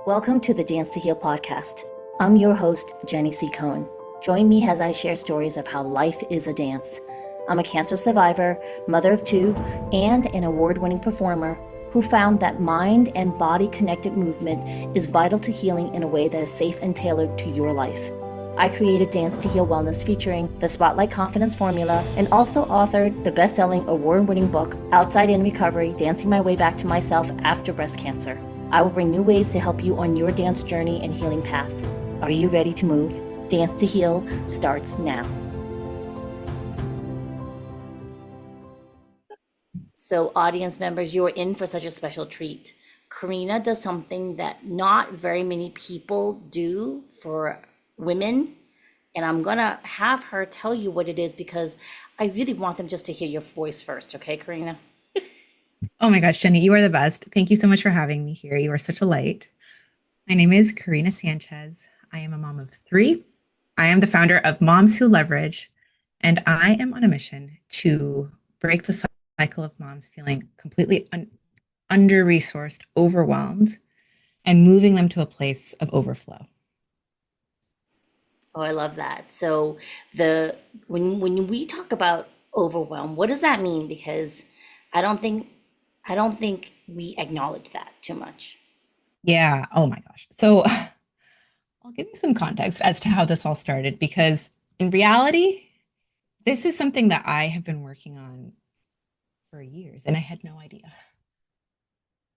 Welcome to the Dance to Heal podcast. I'm your host, Jenny C. Cohen. Join me as I share stories of how life is a dance. I'm a cancer survivor, mother of two, and an award-winning performer who found that mind and body-connected movement is vital to healing in a way that is safe and tailored to your life. I created Dance to Heal Wellness featuring the Spotlight Confidence Formula and also authored the best-selling award-winning book, Outside In Recovery, Dancing My Way Back to Myself After Breast Cancer. I will bring new ways to help you on your dance journey and healing path. Are you ready to move? Dance to Heal starts now. So audience members, you're in for such a special treat. Corina does something that not very many people do for women. And I'm gonna have her tell you what it is because I really want them just to hear your voice first. Okay, Corina? Oh my gosh, Jenny, you are the best. Thank you so much for having me here. You are such a light. My name is Corina Sanchez. I am a mom of three. I am the founder of Moms Who Leverage, and I am on a mission to break the cycle of moms feeling completely under-resourced, overwhelmed, and moving them to a place of overflow. Oh, I love that. So the when we talk about overwhelm, what does that mean? Because I don't think I don't think we acknowledge that too much. Yeah. Oh my gosh. So I'll give you some context as to how this all started because in reality, this is something that I have been working on for years and I had no idea.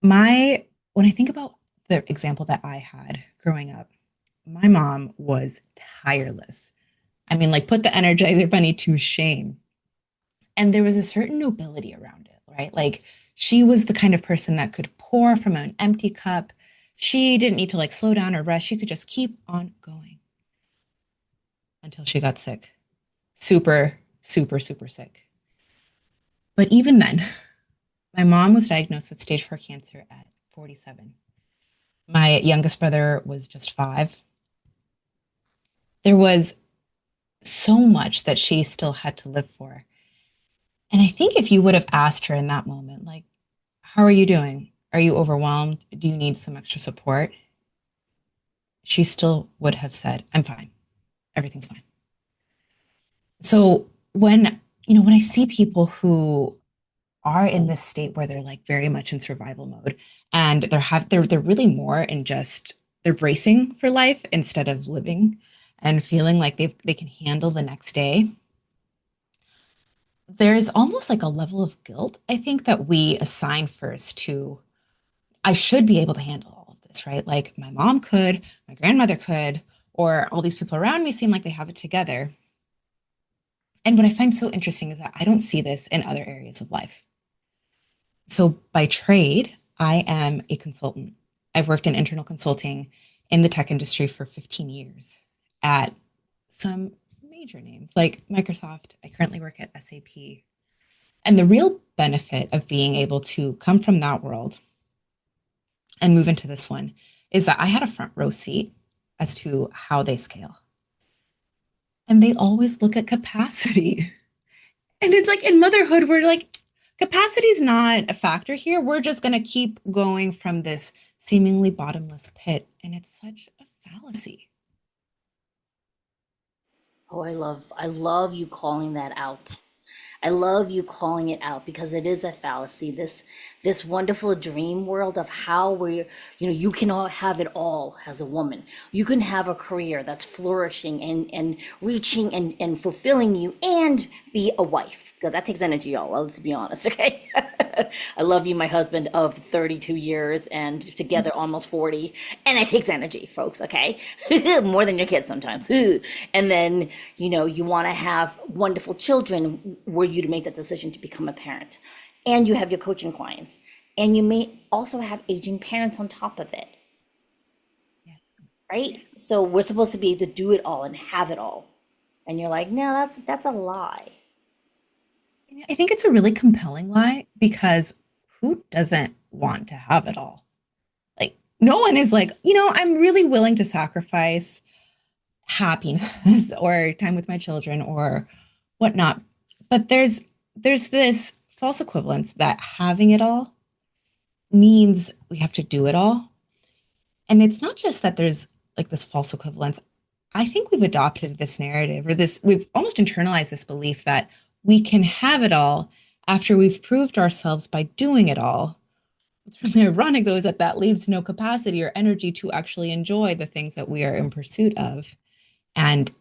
When I think about the example that I had growing up, my mom was tireless. I mean, like, put the Energizer Bunny to shame. And there was a certain nobility around it, right? Like, she was the kind of person that could pour from an empty cup. She didn't need to like slow down or rush. She could just keep on going until she got sick. Super, super, super sick. But even then, my mom was diagnosed with stage 4 cancer at 47. My youngest brother was just 5. There was so much that she still had to live for. And I think if you would have asked her in that moment, like, how are you doing? Are you overwhelmed? Do you need some extra support? She still would have said, I'm fine. Everything's fine. So when I see people who are in this state where they're like very much in survival mode and they're really more in just they're bracing for life instead of living and feeling like they can handle the next day. There's almost like a level of guilt, I think, that we assign first to I should be able to handle all of this, right? Like my mom could, my grandmother could, or all these people around me seem like they have it together. And what I find so interesting is that I don't see this in other areas of life. So by trade, I am a consultant. I've worked in internal consulting in the tech industry for 15 years at some major names like Microsoft. I currently work at SAP. And the real benefit of being able to come from that world and move into this one is that I had a front row seat as to how they scale. And they always look at capacity. And it's like in motherhood, we're like, capacity is not a factor here. We're just going to keep going from this seemingly bottomless pit. And it's such a fallacy. Oh, I love you calling that out. I love you calling it out because it is a fallacy. This wonderful dream world of how you can all have it all as a woman. You can have a career that's flourishing and reaching and fulfilling you and be a wife because that takes energy, y'all. Let's be honest, okay? I love you, my husband of 32 years and together almost 40. And it takes energy, folks, okay? More than your kids sometimes. And then, you want to have wonderful children were you to make that decision to become a parent. And you have your coaching clients. And you may also have aging parents on top of it, Yeah. right? So we're supposed to be able to do it all and have it all. And you're like, no, that's a lie. I think it's a really compelling lie because who doesn't want to have it all? Like, no one is like, I'm really willing to sacrifice happiness or time with my children or whatnot. But there's this false equivalence that having it all means we have to do it all. And it's not just that there's like this false equivalence. I think we've adopted this narrative or this, we've almost internalized this belief that we can have it all after we've proved ourselves by doing it all. What's really ironic, though, is that that leaves no capacity or energy to actually enjoy the things that we are in pursuit of. And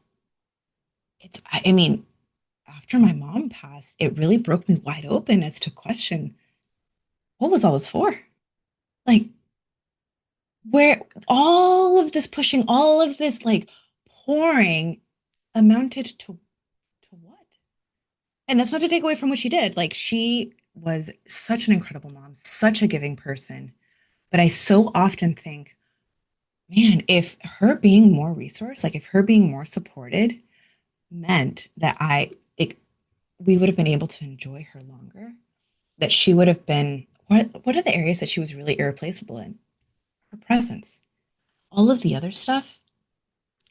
I mean, after my mom passed, it really broke me wide open as to question what was all this for? Like, where all of this pushing, all of this like pouring amounted to what? And that's not to take away from what she did. Like, she was such an incredible mom, such a giving person. But I so often think, man, if her being more resourced, like if her being more supported meant that we would have been able to enjoy her longer, that she would have been, what are the areas that she was really irreplaceable in? Her presence. All of the other stuff,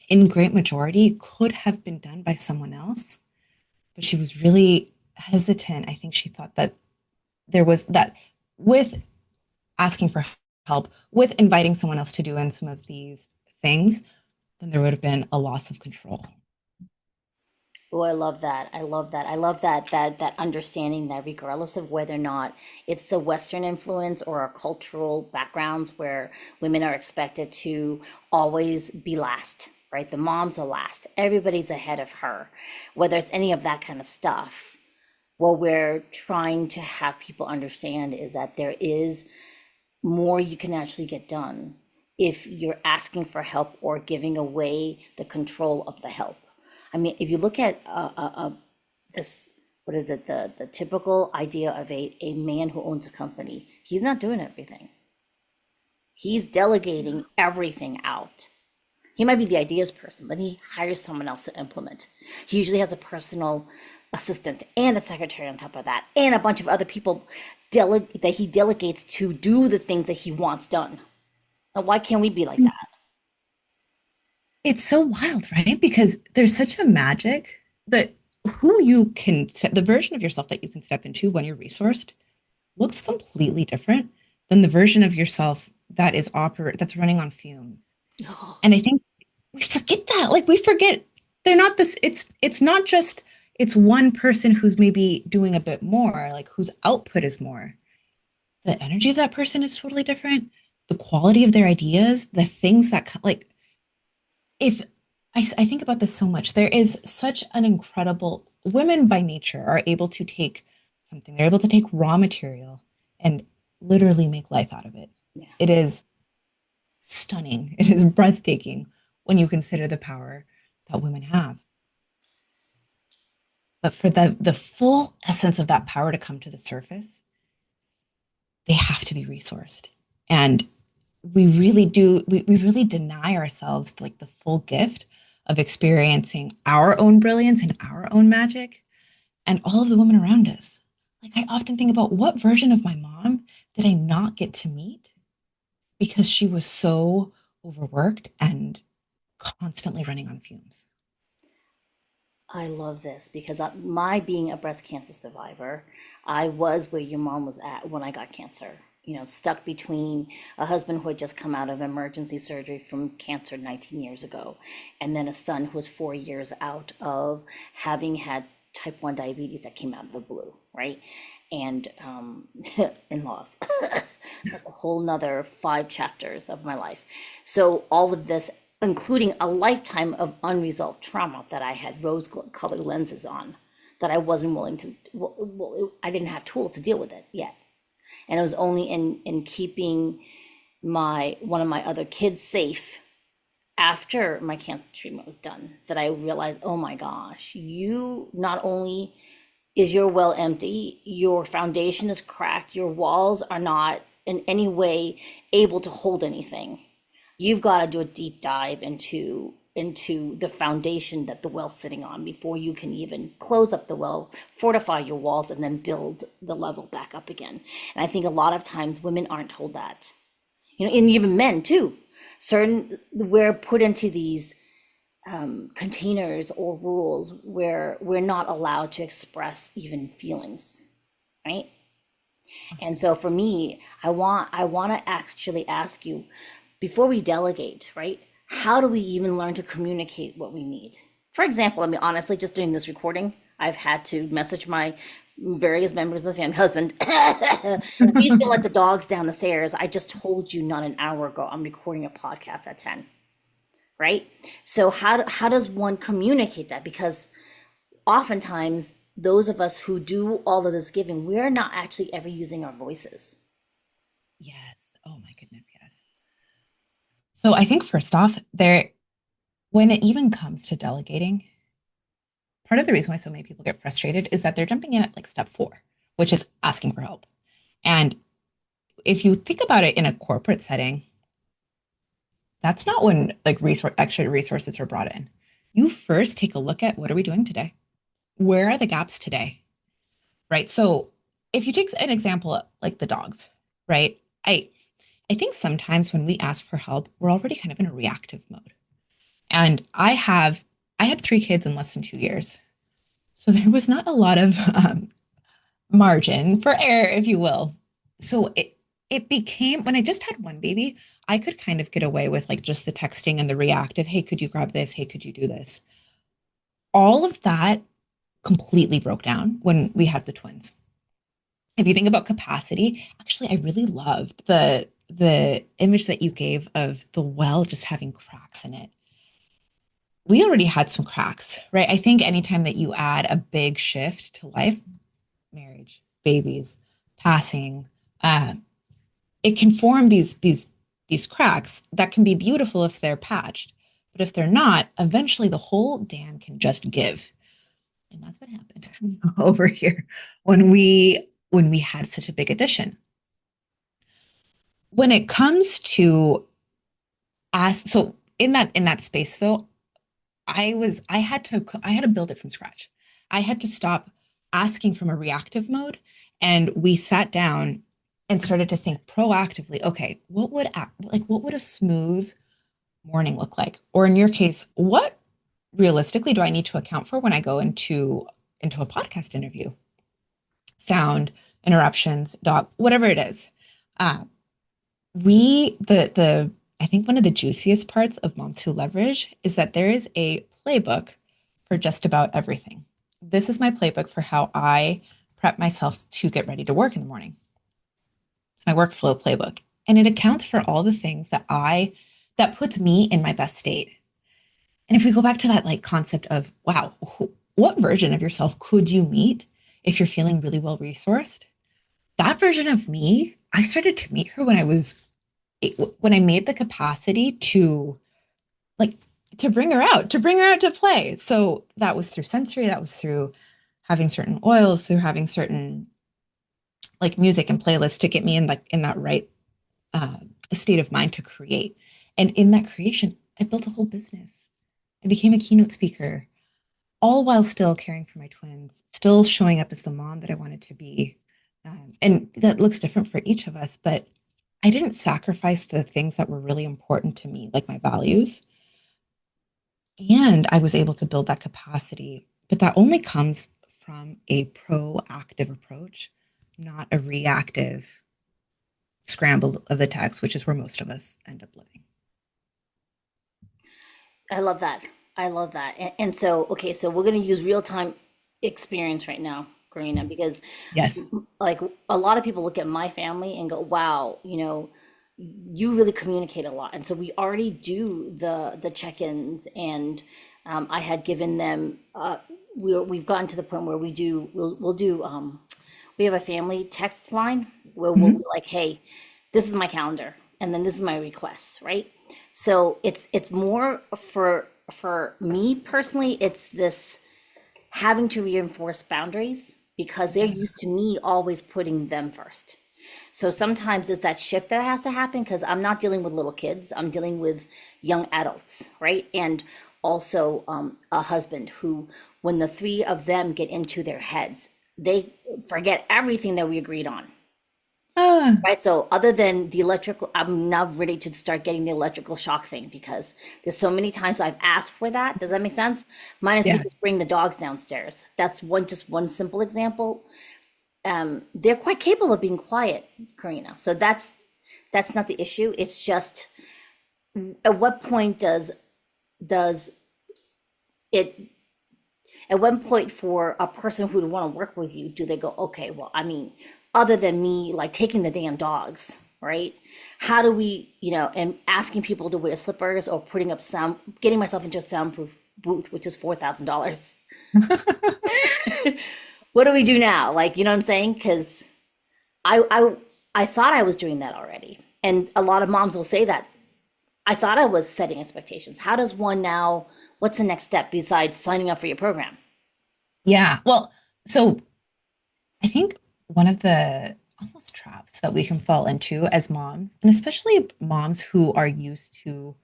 in great majority, could have been done by someone else, but she was really hesitant. I think she thought that there was that with asking for help, with inviting someone else to do in some of these things, then there would have been a loss of control. Oh, I love that. I love that. I love that understanding that regardless of whether or not it's the Western influence or our cultural backgrounds where women are expected to always be last, right? The moms are last. Everybody's ahead of her, whether it's any of that kind of stuff. What we're trying to have people understand is that there is more you can actually get done if you're asking for help or giving away the control of the help. I mean, if you look at this, what is it, the typical idea of a man who owns a company, he's not doing everything. He's delegating everything out. He might be the ideas person, but he hires someone else to implement. He usually has a personal assistant and a secretary on top of that, and a bunch of other people that he delegates to do the things that he wants done. And why can't we be like that? It's so wild, right? Because there's such a magic that who you can, the version of yourself that you can step into when you're resourced looks completely different than the version of yourself that's running on fumes. And I think we forget that. Like we forget they're not this, it's not just it's one person who's maybe doing a bit more, like whose output is more. The energy of that person is totally different. The quality of their ideas, the things that like if I think about this so much, there is such an incredible women by nature are able to take something, they're able to take raw material and literally make life out of it. Yeah. It is stunning. It is breathtaking when you consider the power that women have. But for the full essence of that power to come to the surface, they have to be resourced. And we really deny ourselves like the full gift of experiencing our own brilliance and our own magic and all of the women around us. Like I often think about what version of my mom did I not get to meet because she was so overworked and constantly running on fumes. I love this because my being a breast cancer survivor, I was where your mom was at when I got cancer. You know, stuck between a husband who had just come out of emergency surgery from cancer 19 years ago, and then a son who was 4 years out of having had type 1 diabetes that came out of the blue, right? And in-laws. That's a whole nother 5 chapters of my life. So all of this, including a lifetime of unresolved trauma that I had rose-colored lenses on, that I wasn't willing to. Well, I didn't have tools to deal with it yet, and it was only in keeping my one of my other kids safe after my cancer treatment was done that I realized, oh my gosh, you not only is your well empty, your foundation is cracked, your walls are not in any way able to hold anything. You've got to do a deep dive into the foundation that the well's sitting on before you can even close up the well, fortify your walls, and then build the level back up again. And I think a lot of times women aren't told that. You know, and even men too. We're put into these containers or rules where we're not allowed to express even feelings, right? And so for me, I want to actually ask you, before we delegate, right? How do we even learn to communicate what we need? For example, I mean, honestly, just doing this recording, I've had to message my various members of the family, husband, please don't let the dogs down the stairs. I just told you not an hour ago I'm recording a podcast at 10, right? So how does one communicate that? Because oftentimes those of us who do all of this giving, we're not actually ever using our voices. Yes. Oh my goodness, yes. So I think first off, when it even comes to delegating, part of the reason why so many people get frustrated is that they're jumping in at like step 4, which is asking for help. And if you think about it in a corporate setting, that's not when like extra resources are brought in. You first take a look at what are we doing today? Where are the gaps today? Right? So if you take an example like the dogs, right? I think sometimes when we ask for help, we're already kind of in a reactive mode. And I had 3 kids in less than 2 years. So there was not a lot of margin for error, if you will. So it became when I just had one baby, I could kind of get away with like just the texting and the reactive, hey, could you grab this? Hey, could you do this? All of that completely broke down when we had the twins. If you think about capacity, actually, I really loved the image that you gave of the well just having cracks in it. We already had some cracks, right? I think anytime that you add a big shift to life, marriage, babies, passing, uh, it can form these cracks that can be beautiful if they're patched, but if they're not, eventually the whole dam can just give, and that's what happened over here when we had such a big addition. When it comes to so in that space though, I had to build it from scratch. I had to stop asking from a reactive mode, and we sat down and started to think proactively. Okay, what would a smooth morning look like? Or in your case, what realistically do I need to account for when I go into a podcast interview? Sound, interruptions, dog, whatever it is. Uh, we the I think one of the juiciest parts of Moms Who Leverage is that there is a playbook for just about everything. This is my playbook for how I prep myself to get ready to work in the morning. It's my workflow playbook. And it accounts for all the things that puts me in my best state. And if we go back to that like concept of, wow, what version of yourself could you meet if you're feeling really well resourced? That version of me, I started to meet her when I made the capacity to like to bring her out to play. So that was through sensory, that was through having certain oils, through having certain like music and playlists to get me in that right uh, state of mind to create. And in that creation, I built a whole business. I became a keynote speaker, all while still caring for my twins, still showing up as the mom that I wanted to be. And that looks different for each of us, but I didn't sacrifice the things that were really important to me, like my values. And I was able to build that capacity. But that only comes from a proactive approach, not a reactive scramble of the text, which is where most of us end up living. I love that. I love that. And so, okay, so we're going to use real time experience right now, Karina, because Yes. like a lot of people look at my family and go, wow, you really communicate a lot. And so we already do the check-ins, and I had given them, we've gotten to the point where we'll do, we have a family text line where we'll be Mhm. like, hey, this is my calendar, and then this is my requests, right? So it's more for me personally, it's this having to reinforce boundaries because they're Yeah. used to me always putting them first. So sometimes it's that shift that has to happen because I'm not dealing with little kids, I'm dealing with young adults, right? And also a husband who, when the three of them get into their heads, they forget everything that we agreed on. Ah, Right, so other than the electrical, I'm now ready to start getting the electrical shock thing because there's so many times I've asked for that. Does that make sense? Minus me yeah. just bring the dogs downstairs. That's just one simple example. They're quite capable of being quiet, Karina. So that's not the issue. It's just at what point does it at one point for a person who would want to work with you, do they go, okay, well, I mean, other than me like taking the damn dogs, right? How do we, and asking people to wear slippers or putting up sound, getting myself into a soundproof booth, which is $4,000. What do we do now? Like, you know what I'm saying? Because I, I, I thought I was doing that already. And a lot of moms will say that I thought I was setting expectations. How does one now, what's the next step besides signing up for your program? Yeah. Well, so I think one of the almost traps that we can fall into as moms, and especially moms who are used to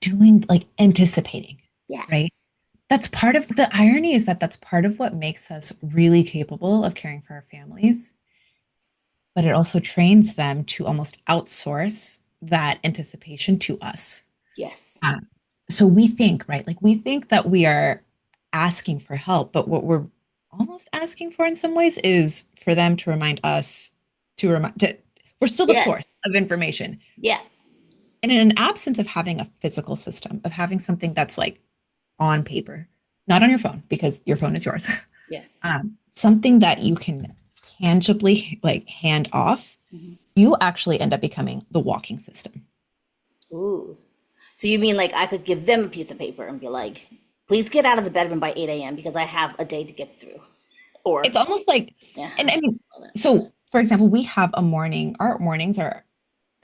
doing like anticipating, Yeah. right? That's part of the irony is that that's part of what makes us really capable of caring for our families, but it also trains them to almost outsource that anticipation to us. Yes. Uh, so we think, right? Like we think that we are asking for help, but what we're almost asking for in some ways is for them to remind us we're still the Yeah. source of information. Yeah. And in an absence of having a physical system, of having something that's like on paper, not on your phone, because your phone is yours, Yeah. something that you can tangibly like hand off, Mhm. you actually end up becoming the walking system. Ooh. So you mean like I could give them a piece of paper and be like, please get out of the bedroom by 8 a.m. because I have a day to get through. Or, It's almost like, yeah. and I mean, so for example, we have a morning, our mornings are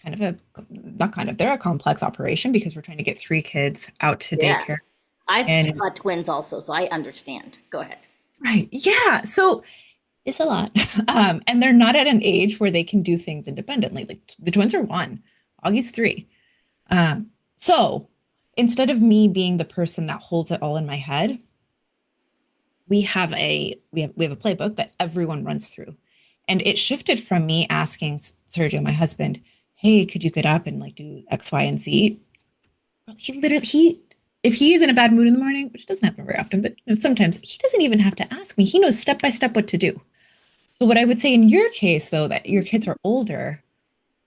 kind of a, not kind of, they're a complex operation because we're trying to get three kids out to Yeah. daycare. I've And got twins also, so I understand. Go ahead. right, yeah. So it's a lot. And they're not at an age where they can do things independently. Like the twins are one, Augie's three. So instead of me being the person that holds it all in my head, we have a playbook that everyone runs through. And it shifted from me asking Sergio, my husband, hey, could you get up and like do X, Y, and Z? He literally he if he is in a bad mood in the morning, which doesn't happen very often, but sometimes he doesn't even have to ask me. He knows step by step what to do. So what I would say in your case, though, that your kids are older,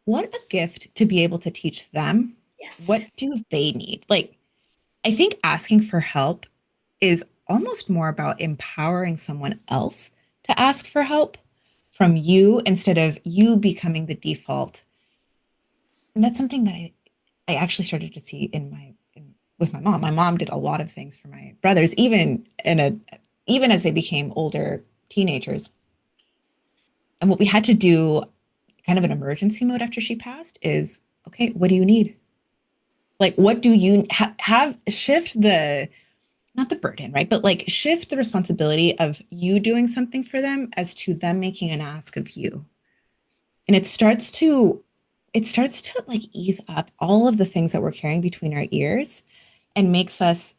what a gift to be able to teach them Yes. what do they need. Like I think asking for help is almost more about empowering someone else to ask for help from you instead of you becoming the default. And that's something that I actually started to see with my mom. My mom did a lot of things for my brothers, even as they became older teenagers. And what we had to do, kind of an emergency mode after she passed, is okay, what do you need? Like, what do you have shift the not the burden, right? But like shift the responsibility of you doing something for them as to them making an ask of you. And it starts to like ease up all of the things that we're carrying between our ears and makes us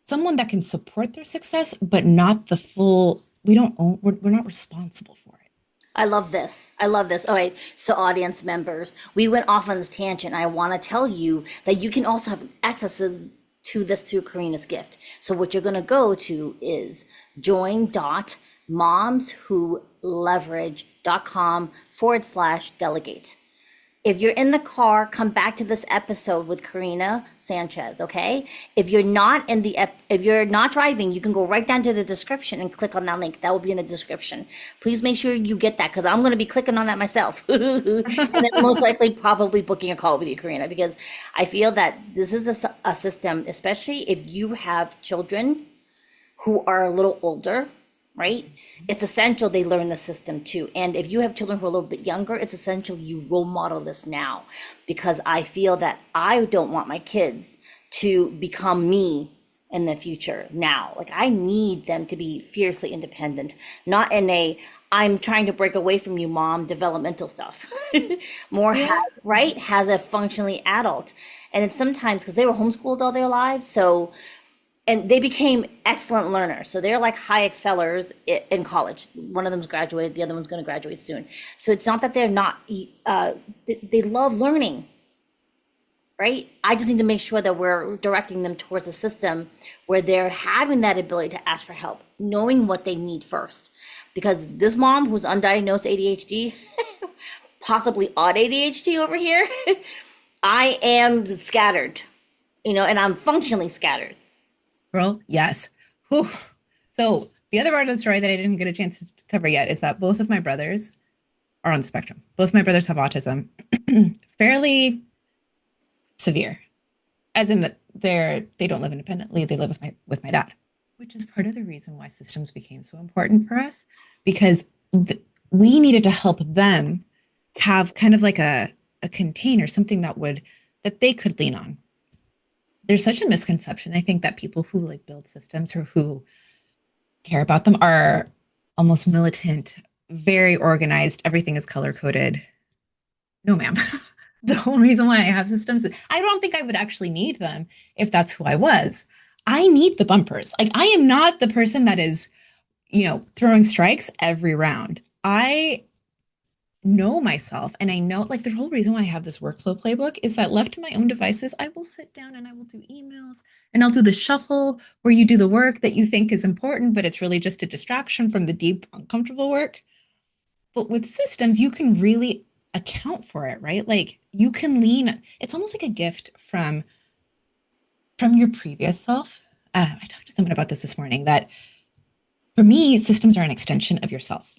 someone that can support their success, but not the full, we don't own, we're not responsible for it. I love this. I love this. All right. So, audience members, we went off on this tangent. I want to tell you that you can also have access to this through Karina's gift. So, what you're going to go to is join.momswholeverage.com/delegate. If you're in the car, come back to this episode with Corina Sanchez, okay? If you're not driving, you can go right down to the description and click on that link. That will be in the description. Please make sure you get that because I'm going to be clicking on that myself. And then most likely probably booking a call with you, Corina, because I feel that this is a system, especially if you have children who are a little older, right? It's essential they learn the system too. And if you have children who are a little bit younger, it's essential you role model this now because I feel that I don't want my kids to become me in the future now. Like I need them to be fiercely independent, not in a I'm trying to break away from you, mom, developmental stuff. More Yeah. has a functionally adult. And it's sometimes because they were homeschooled all their lives. So and they became excellent learners. So they're like high excellers in college. One of them's graduated, the other one's going to graduate soon. So it's not that they're not, they love learning, right? I just need to make sure that we're directing them towards a system where they're having that ability to ask for help, knowing what they need first. Because this mom who's undiagnosed ADHD, possibly odd ADHD over here, I am scattered, and I'm functionally scattered. Girl, yes. Whew. So the other part of the story that I didn't get a chance to cover yet is that both of my brothers are on the spectrum. Both my brothers have autism, fairly severe, as in that they don't live independently. They live with my dad, which is part of the reason why systems became so important for us because we needed to help them have kind of like a container, something that they could lean on. There's such a misconception. I think that people who like build systems or who care about them are almost militant, very organized. Everything is color coded. No, ma'am. The whole reason why I have systems, I don't think I would actually need them if that's who I was. I need the bumpers. Like, I am not the person that is, throwing strikes every round. I know myself and I know like the whole reason why I have this workflow playbook is that left to my own devices, I will sit down and I will do emails and I'll do the shuffle where you do the work that you think is important, but it's really just a distraction from the deep, uncomfortable work. But with systems, you can really account for it, right? Like you can lean, it's almost like a gift from your previous self. I talked to someone about this morning that for me, systems are an extension of yourself.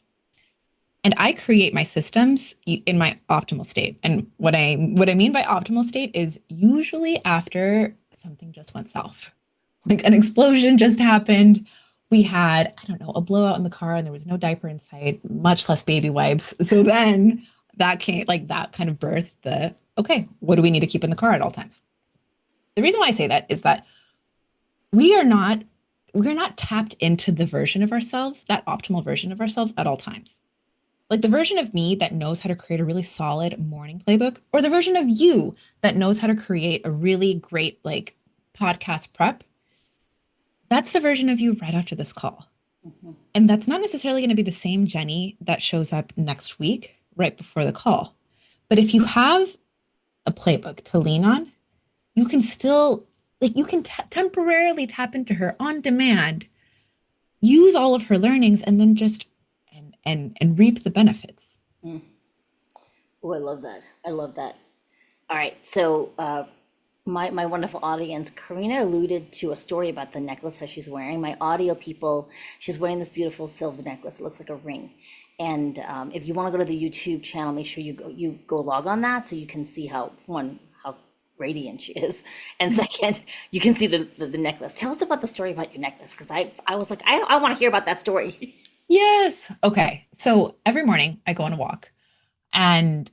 And I create my systems in my optimal state. And what I mean by optimal state is usually after something just went south. Like an explosion just happened. We had, I don't know, a blowout in the car and there was no diaper in sight, much less baby wipes. So then that came like that kind of birthed the okay, what do we need to keep in the car at all times? The reason why I say that is that we are not we're not tapped into the version of ourselves, that optimal version of ourselves at all times. Like the version of me that knows how to create a really solid morning playbook, or the version of you that knows how to create a really great like podcast prep, that's the version of you right after this call. Mhm. And that's not necessarily going to be the same Jenny that shows up next week right before the call. But if you have a playbook to lean on, you can still like you can temporarily tap into her on demand, use all of her learnings, and then just and reap the benefits. Mm. Oh, I love that. I love that. All right. So, my wonderful audience, Karina alluded to a story about the necklace that she's wearing. My audio people, she's wearing this beautiful silver necklace. It looks like a ring. And if you want to go to the YouTube channel, make sure you go log on that so you can see how radiant she is, and second, you can see the necklace. Tell us about the story about your necklace because I was like I want to hear about that story. Yes. Okay. So every morning I go on a walk and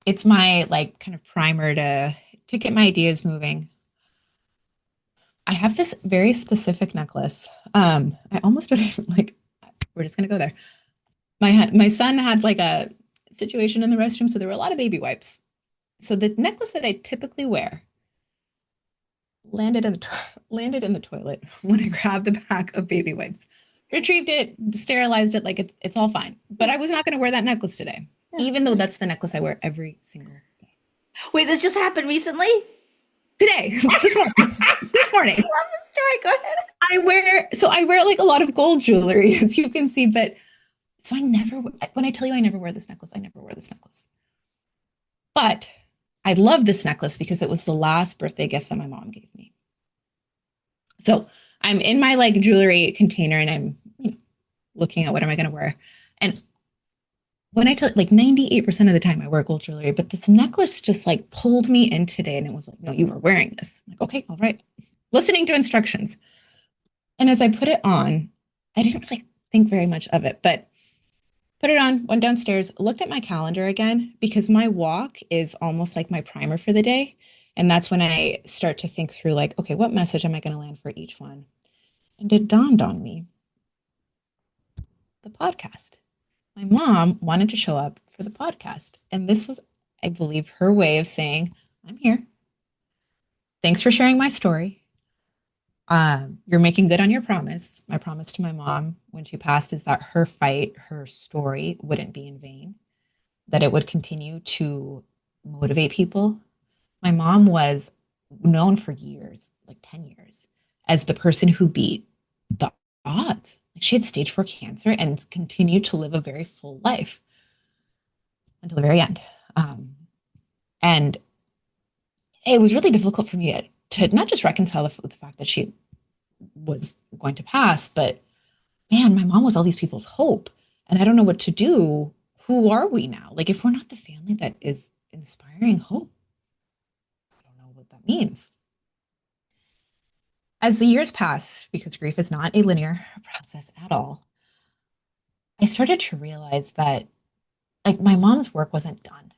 it's my like kind of primer to get my ideas moving. I have this very specific necklace. I almost don't even, like we're just gonna go there. My son had like a situation in the restroom, so there were a lot of baby wipes. So the necklace that I typically wear landed in the toilet when I grabbed the pack of baby wipes. Retrieved it, sterilized it, like it's all fine. But I was not going to wear that necklace today, Yeah. even though that's the necklace I wear every single day. Wait, this just happened recently? Today, this morning, this I morning, love the story. Go ahead. I wear like a lot of gold jewelry, as you can see, but so I never, when I tell you I never wear this necklace, I never wear this necklace. But I love this necklace because it was the last birthday gift that my mom gave me. So I'm in my like jewelry container and I'm looking at what am I going to wear. And when I tell like 98% of the time I wear gold jewelry, but this necklace just like pulled me in today and it was like, no, you were wearing this. I'm like, okay, all right. Listening to instructions. And as I put it on, I didn't really think very much of it, but put it on, went downstairs, looked at my calendar again because my walk is almost like my primer for the day. And that's when I start to think through like, okay, what message am I going to land for each one? And it dawned on me the podcast. My mom wanted to show up for the podcast. And this was, I believe, her way of saying, I'm here. Thanks for sharing my story. You're making good on your promise. My promise to my mom when she passed is that her fight, her story wouldn't be in vain, that it would continue to motivate people. My mom was known for years, like 10 years, as the person who beat the odds. Like she had stage 4 cancer and continued to live a very full life until the very end. And it was really difficult for me to not just reconcile the fact that she was going to pass, but man, my mom was all these people's hope. And I don't know what to do. Who are we now? Like, if we're not the family that is inspiring hope, I don't know what that means. As the years pass, because grief is not a linear process at all, I started to realize that like my mom's work wasn't done.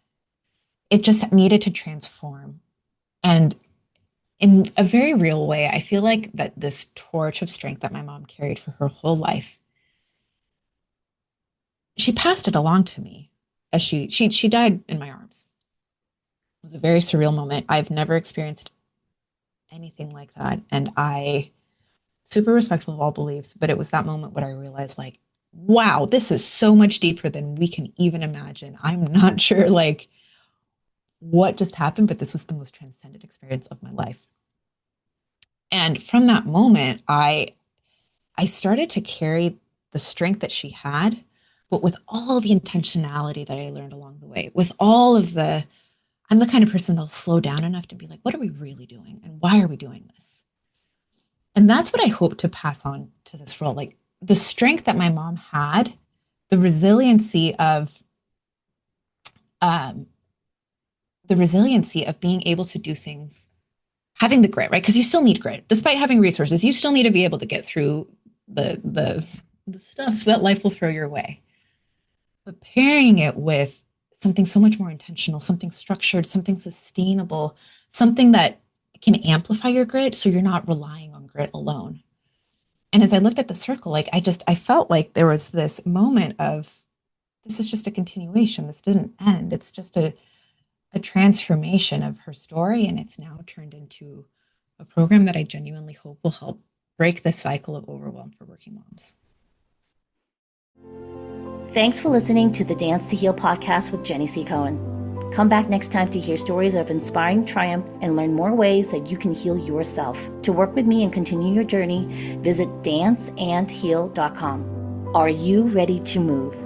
It just needed to transform. And in a very real way, I feel like that this torch of strength that my mom carried for her whole life, she passed it along to me as she died in my arms. It was a very surreal moment. I've never experienced anything like that. And I super respectful of all beliefs, but it was that moment where I realized like, wow, this is so much deeper than we can even imagine. I'm not sure like what just happened, but this was the most transcendent experience of my life. And from that moment, I started to carry the strength that she had, but with all the intentionality that I learned along the way, with all of the, I'm the kind of person that'll slow down enough to be like, what are we really doing? And why are we doing this? And that's what I hope to pass on to this role. Like the strength that my mom had, the resiliency of, um, the resiliency of being able to do things, having the grit, right? Because you still need grit, despite having resources. You still need to be able to get through the stuff that life will throw your way. But pairing it with something so much more intentional, something structured, something sustainable, something that can amplify your grit, so you're not relying on grit alone. And as I looked at the circle, like I felt like there was this moment of this is just a continuation. This didn't end. It's just a transformation of her story, and it's now turned into a program that I genuinely hope will help break the cycle of overwhelm for working moms. Thanks for listening to the Dance to Heal podcast with Jenny C. Cohen. Come back next time to hear stories of inspiring triumph and learn more ways that you can heal yourself. To work with me and continue your journey, visit danceandheal.com. Are you ready to move?